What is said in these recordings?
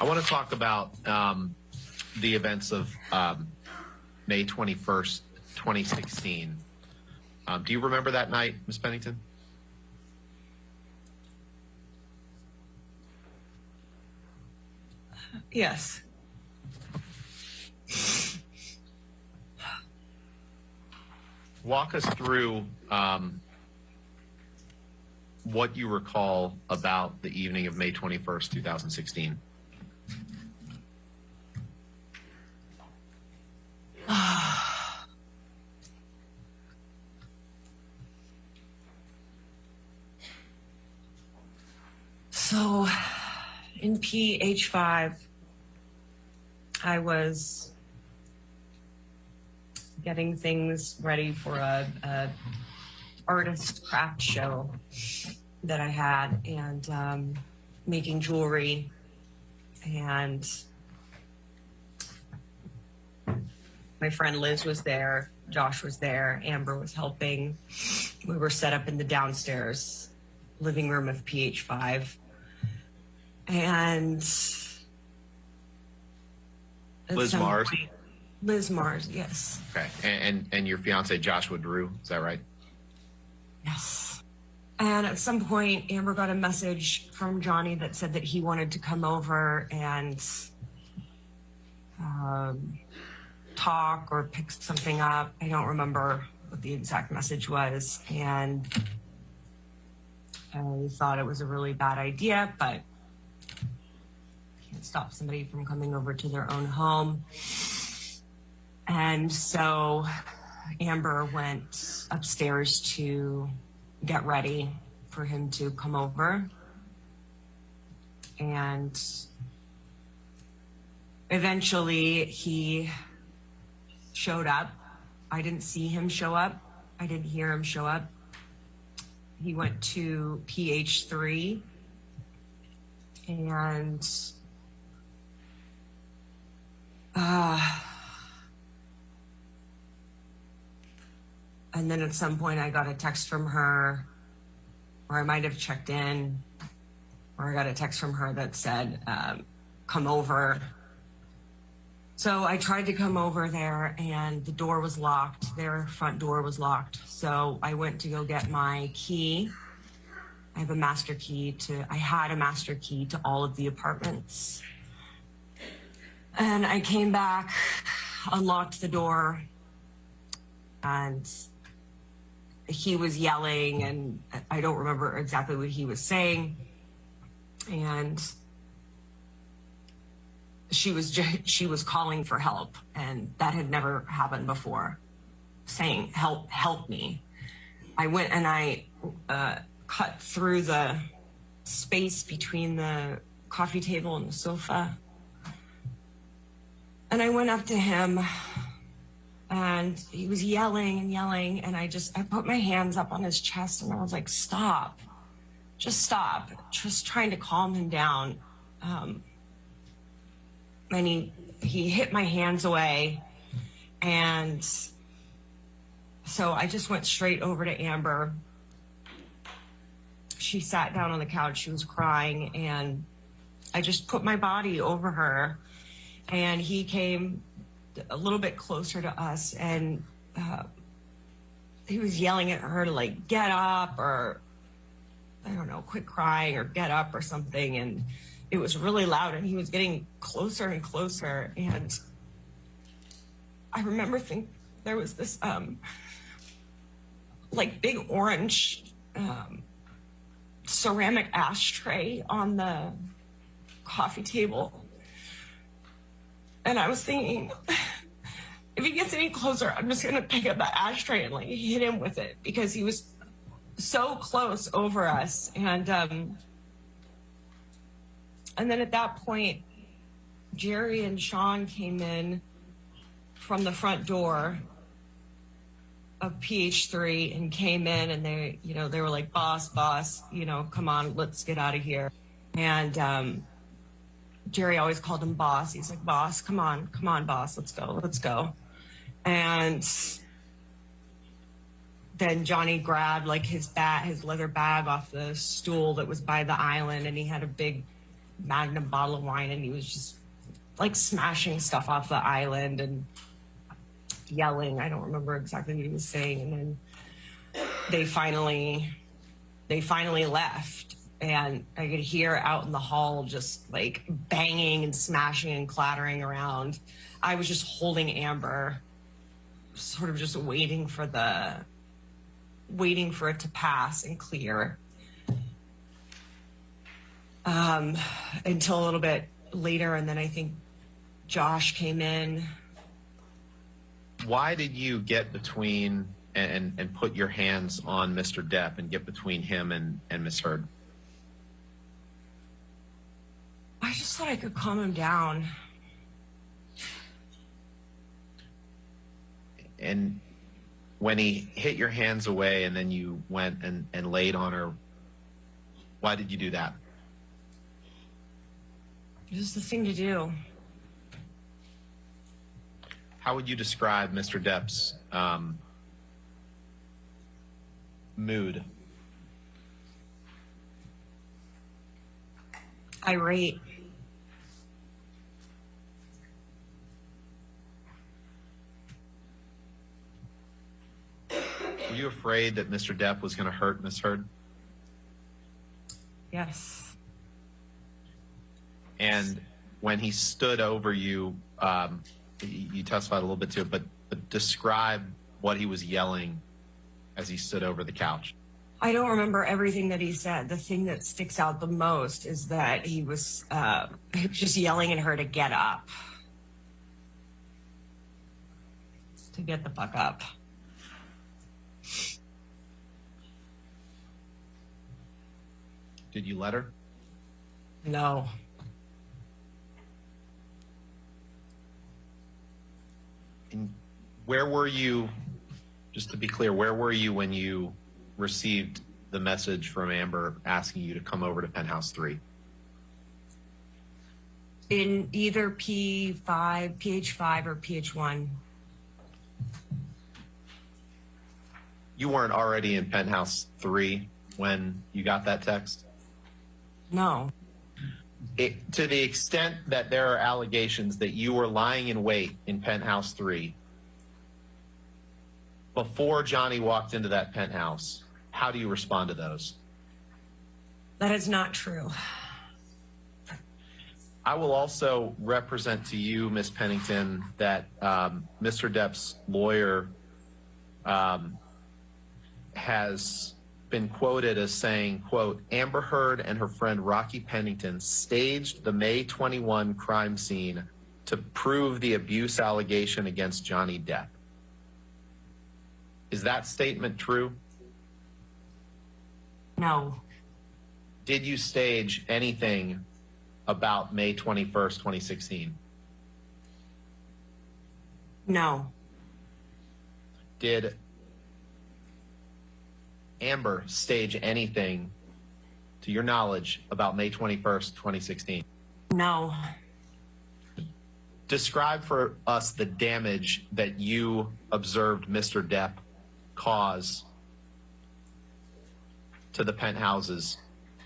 want to talk about the events of May 21st, 2016. Do you remember that night, Ms. Pennington? Yes. Walk us through what you recall about the evening of May 21st, 2016. So in PH5, I was getting things ready for a artist craft show that I had, and making jewelry, and my friend Liz was there, Josh was there, Amber was helping. We were set up in the downstairs living room of PH5, and Liz Mars? Liz Mars, yes. Okay, and your fiance Joshua Drew, is that right? Yes. And at some point, Amber got a message from Johnny that said that he wanted to come over and talk or pick something up. I don't remember what the exact message was. And I thought it was a really bad idea, but can't stop somebody from coming over to their own home. And so Amber went upstairs to get ready for him to come over. And eventually he showed up. I didn't see him show up. I didn't hear him show up. He went to PH3 and then at some point I got a text from her, or I might have checked in, or I got a text from her that said, come over. So I tried to come over there and the door was locked. Their front door was locked. So I went to go get my key. I had a master key to all of the apartments. And I came back, unlocked the door, and he was yelling, and I don't remember exactly what he was saying. And she was calling for help, and that had never happened before, saying, help me. I went and I cut through the space between the coffee table and the sofa. And I went up to him, and he was yelling and yelling, and I put my hands up on his chest, and I was like, stop, just trying to calm him down. And he hit my hands away, and so I just went straight over to Amber. She sat down on the couch, she was crying, and I just put my body over her, and he came a little bit closer to us, and he was yelling at her to like get up, or I don't know, quit crying or get up or something. And it was really loud, and he was getting closer and closer. And I remember thinking there was this like big orange ceramic ashtray on the coffee table. And I was thinking, if he gets any closer, I'm just gonna pick up that ashtray and like hit him with it, because he was so close over us. And then at that point, Jerry and Sean came in from the front door of PH3 and came in, and they were like, boss, come on, let's get out of here. And Jerry always called him boss. He's like, boss, come on, boss, let's go. And then Johnny grabbed like his leather bag off the stool that was by the island, and he had a big Magnum bottle of wine, and he was just like smashing stuff off the island and yelling. I don't remember exactly what he was saying. And then they finally left, and I could hear out in the hall just like banging and smashing and clattering around. I was just holding Amber, sort of just waiting for it to pass and clear. Until a little bit later, and then I think Josh came in. Why did you get between and put your hands on Mr. Depp and get between him and Miss Heard? I just thought I could calm him down. And when he hit your hands away and then you went and laid on her, why did you do that? It was the thing to do. How would you describe Mr. Depp's mood? Irate. Were you afraid that Mr. Depp was going to hurt Miss Heard? Yes. And when he stood over you, you testified a little bit to it, but describe what he was yelling as he stood over the couch. I don't remember everything that he said. The thing that sticks out the most is that he was just yelling at her to get up. To get the fuck up. Did you let her? No. And where were you, just to be clear, where were you when you received the message from Amber asking you to come over to Penthouse 3? In either P5, PH5, or PH1. You weren't already in Penthouse 3 when you got that text? No. To the extent that there are allegations that you were lying in wait in Penthouse 3 before Johnny walked into that penthouse, how do you respond to those? That is not true. I will also represent to you, Ms. Pennington, that Mr. Depp's lawyer has been quoted as saying, quote, Amber Heard and her friend Rocky Pennington staged the May 21 crime scene to prove the abuse allegation against Johnny Depp. Is that statement true? No. Did you stage anything about May 21st, 2016? No. Did Amber stage anything, to your knowledge, about May 21st, 2016? No. Describe for us the damage that you observed Mr. Depp cause to the penthouses,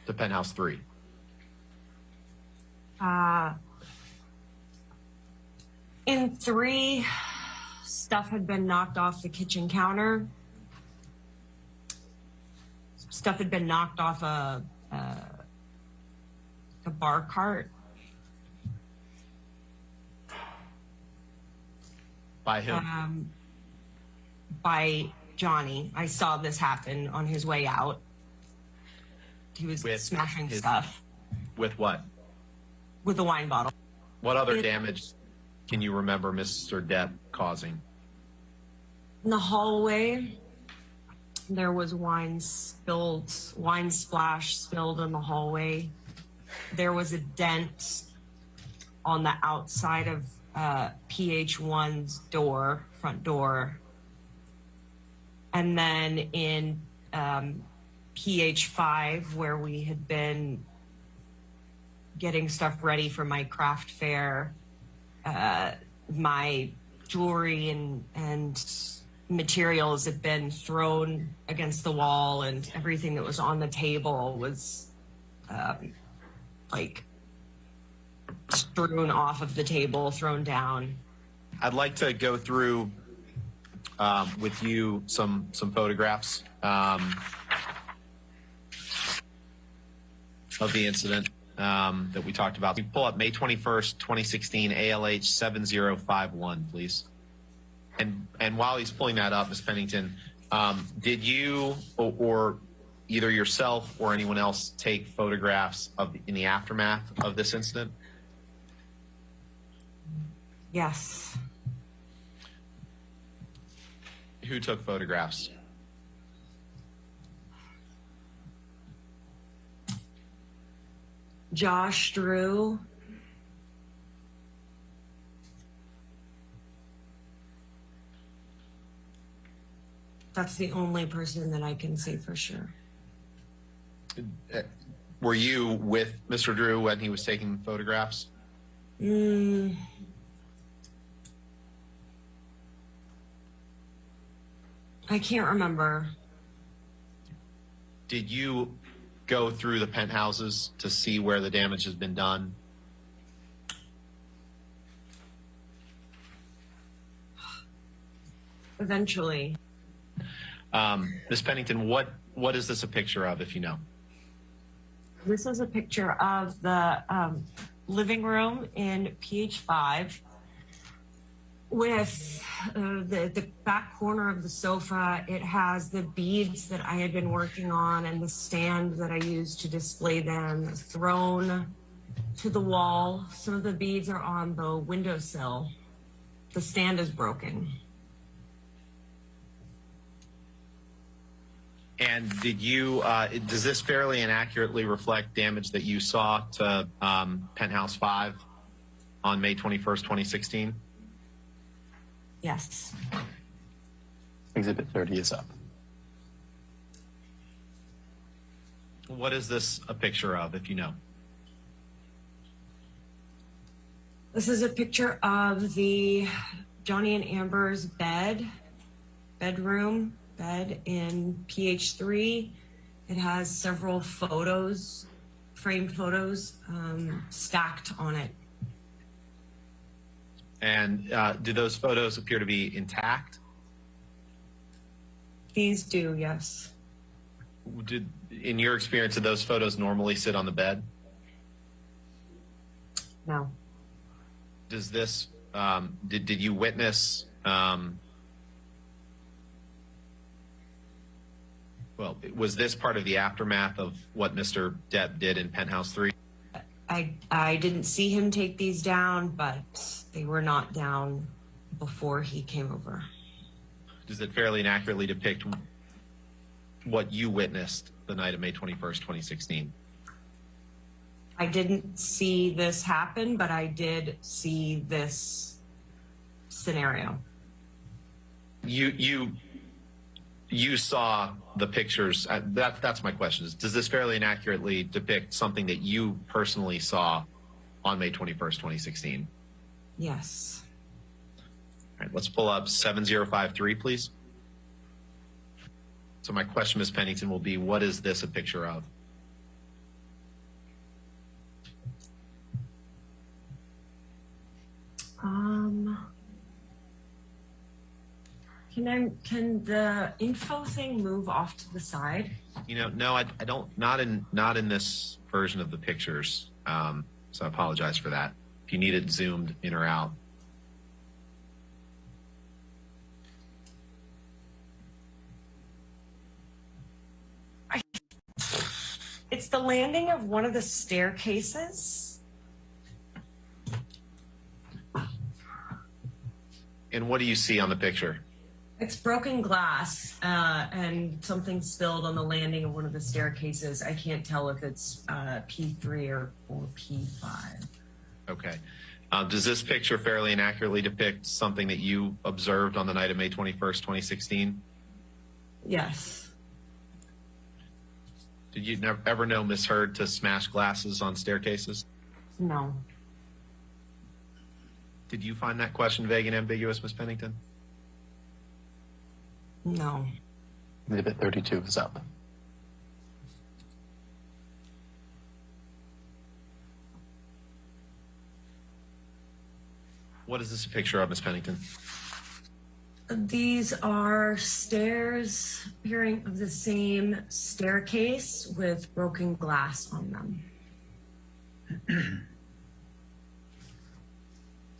to Penthouse 3. In 3, stuff had been knocked off the kitchen counter. Stuff had been knocked off a bar cart. By whom? By Johnny. I saw this happen on his way out. He was smashing stuff. With what? With a wine bottle. What other damage can you remember Mr. Depp causing? In the hallway, there was wine splash spilled in the hallway. There was a dent on the outside of PH1's door, front door. And then in PH5, where we had been getting stuff ready for my craft fair, my jewelry and materials had been thrown against the wall, and everything that was on the table was like strewn off of the table, thrown down. I'd like to go through with you some photographs of the incident that we talked about. You pull up May 21st, 2016, ALH 7051, please. And while he's pulling that up, Ms. Pennington, did you or either yourself or anyone else take photographs in the aftermath of this incident? Yes. Who took photographs? Josh Drew. That's the only person that I can say for sure. Were you with Mr. Drew when he was taking photographs? I can't remember. Did you go through the penthouses to see where the damage has been done? Eventually. Ms. Pennington, what is this a picture of, if you know? This is a picture of the living room in PH5 with the back corner of the sofa. It has the beads that I had been working on and the stand that I used to display them thrown to the wall. Some of the beads are on the windowsill. The stand is broken. And did you, does this fairly and accurately reflect damage that you saw to Penthouse 5 on May 21st, 2016? Yes. Exhibit 30 is up. What is this a picture of, if you know? This is a picture of the Johnny and Amber's bedroom bed in PH3. It has several photos, framed photos, stacked on it. And do those photos appear to be intact? These do, yes. In your experience, did those photos normally sit on the bed? No. Does this, did you witness, well, was this part of the aftermath of what Mr. Depp did in Penthouse 3? I didn't see him take these down, but they were not down before he came over. Does it fairly and accurately depict what you witnessed the night of May 21st, 2016? I didn't see this happen, but I did see this scenario. You saw the pictures. That's my question. Does this fairly and accurately depict something that you personally saw on May 21st, 2016? Yes. All right, let's pull up 7053, please. So my question, Ms. Pennington, will be, what is this a picture of? Can the info thing move off to the side? You know, no, I don't. Not in this version of the pictures. So I apologize for that. If you need it zoomed in or out. It's the landing of one of the staircases. And what do you see on the picture? It's broken glass and something spilled on the landing of one of the staircases. I can't tell if it's P3 or P5. Okay. Does this picture fairly and accurately depict something that you observed on the night of May 21st, 2016? Yes. Did you ever know Miss Heard to smash glasses on staircases? No. Did you find that question vague and ambiguous, Ms. Pennington? No. Exhibit 32 is up. What is this a picture of, Ms. Pennington? These are stairs appearing of the same staircase with broken glass on them.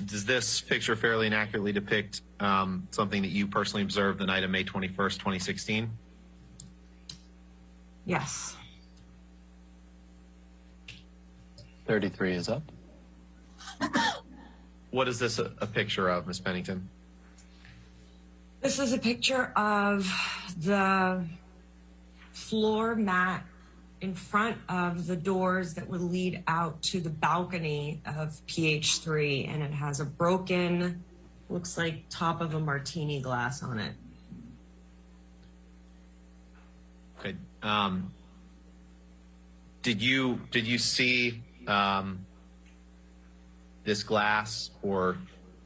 Does this picture fairly and accurately depict something that you personally observed the night of May 21st, 2016? Yes. 33 is up. What is this a picture of, Ms. Pennington? This is a picture of the floor mat in front of the doors that would lead out to the balcony of PH3, and it has a broken, looks like top of a martini glass on it. Okay. Did you see this glass or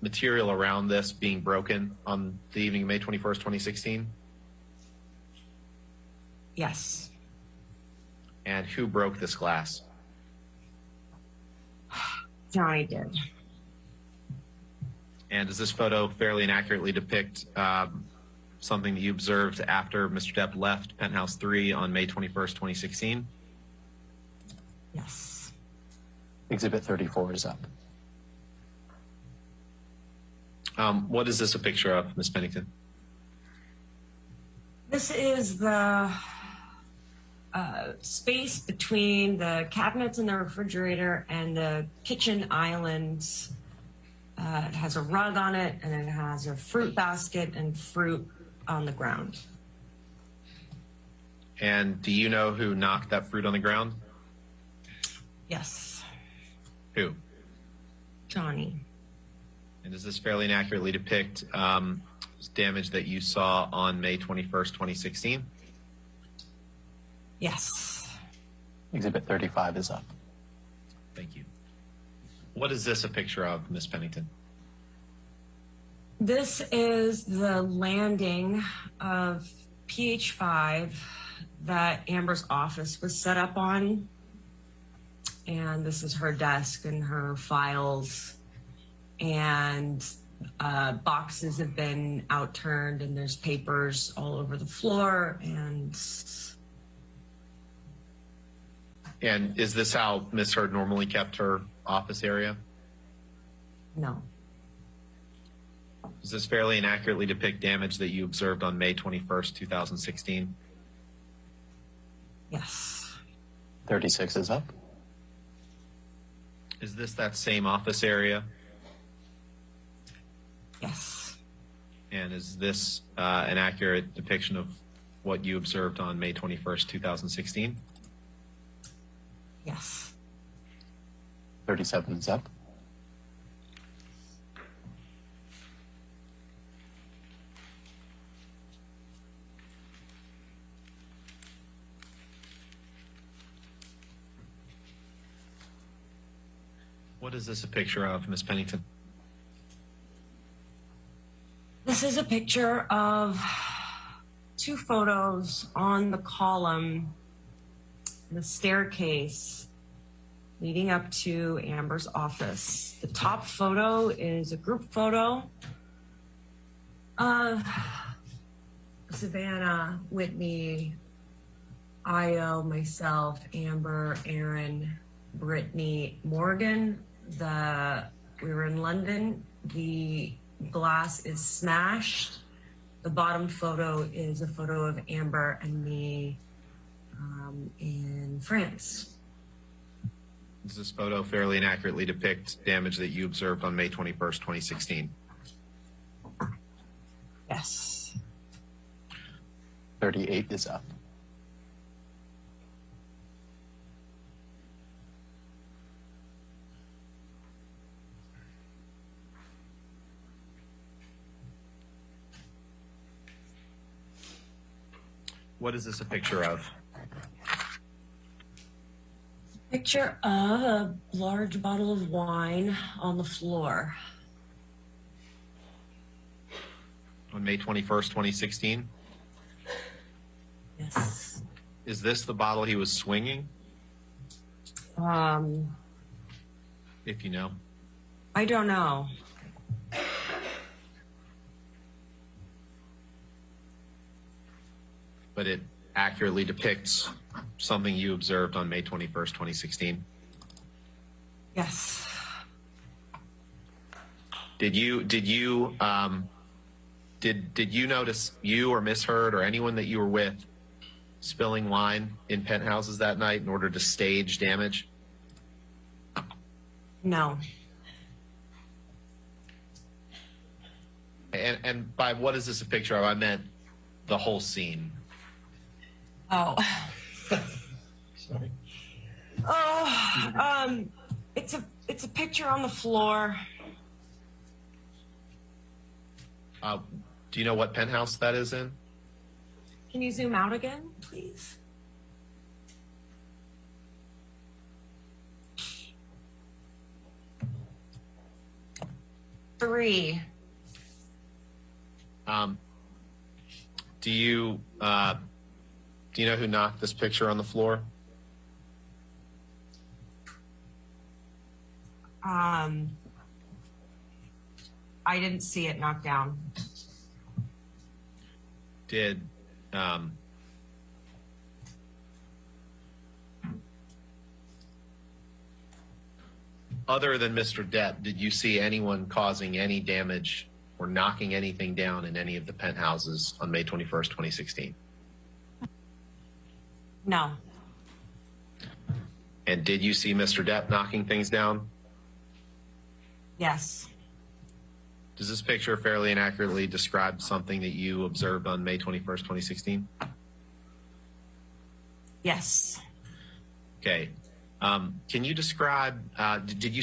material around this being broken on the evening of May 21st, 2016? Yes. And who broke this glass? Johnny did. And does this photo fairly and accurately depict something that you observed after Mr. Depp left Penthouse 3 on May 21st, 2016? Yes. Exhibit 34 is up. What is this a picture of, Ms. Pennington? This is the space between the cabinets in the refrigerator and the kitchen islands. It has a rug on it, and it has a fruit basket and fruit on the ground. And do you know who knocked that fruit on the ground? Yes. Who? Johnny. And does this fairly and accurately depict damage that you saw on May 21st, 2016? Yes. Exhibit 35 is up. Thank you. What is this a picture of, Ms. Pennington? This is the landing of PH5 that Amber's office was set up on. And this is her desk and her files. And boxes have been outturned, and there's papers all over the floor. And is this how Ms. Heard normally kept her office area? no. Does this fairly and accurately depict damage that you observed on May 21st, 2016? Yes. 36 is up. Is this that same office area? Yes. And is this an accurate depiction of what you observed on May 21st, 2016? Yes. 37 is up. What is this a picture of, Ms. Pennington? This is a picture of two photos on the column, the staircase leading up to Amber's office. The top photo is a group photo of Savannah, Whitney, Io, myself, Amber, Aaron, Brittany, Morgan. We were in London. The glass is smashed. The bottom photo is a photo of Amber and me in France. Does this photo fairly and accurately depict damage that you observed on May 21st, 2016? Yes. 38 is up. What is this a picture of? Picture of a large bottle of wine on the floor. On May 21st, 2016? Yes. Is this the bottle he was swinging? Um, If you know. I don't know. but it accurately depicts something you observed on May 21st, 2016? Yes. Did you notice you or Miss Heard or anyone that you were with spilling wine in penthouses that night in order to stage damage? No. And by what is this a picture of? I meant the whole scene. Oh. Sorry. Oh, it's a picture on the floor. Do you know what penthouse that is in? Can you zoom out again, please? Three. Do you know who knocked this picture on the floor? I didn't see it knocked down. Did other than Mr. Depp, did you see anyone causing any damage or knocking anything down in any of the penthouses on May 21st, 2016? No. And did you see Mr. Depp knocking things down? Yes. Does this picture fairly and accurately describe something that you observed on May 21st, 2016? Yes. Okay. Can you describe, did you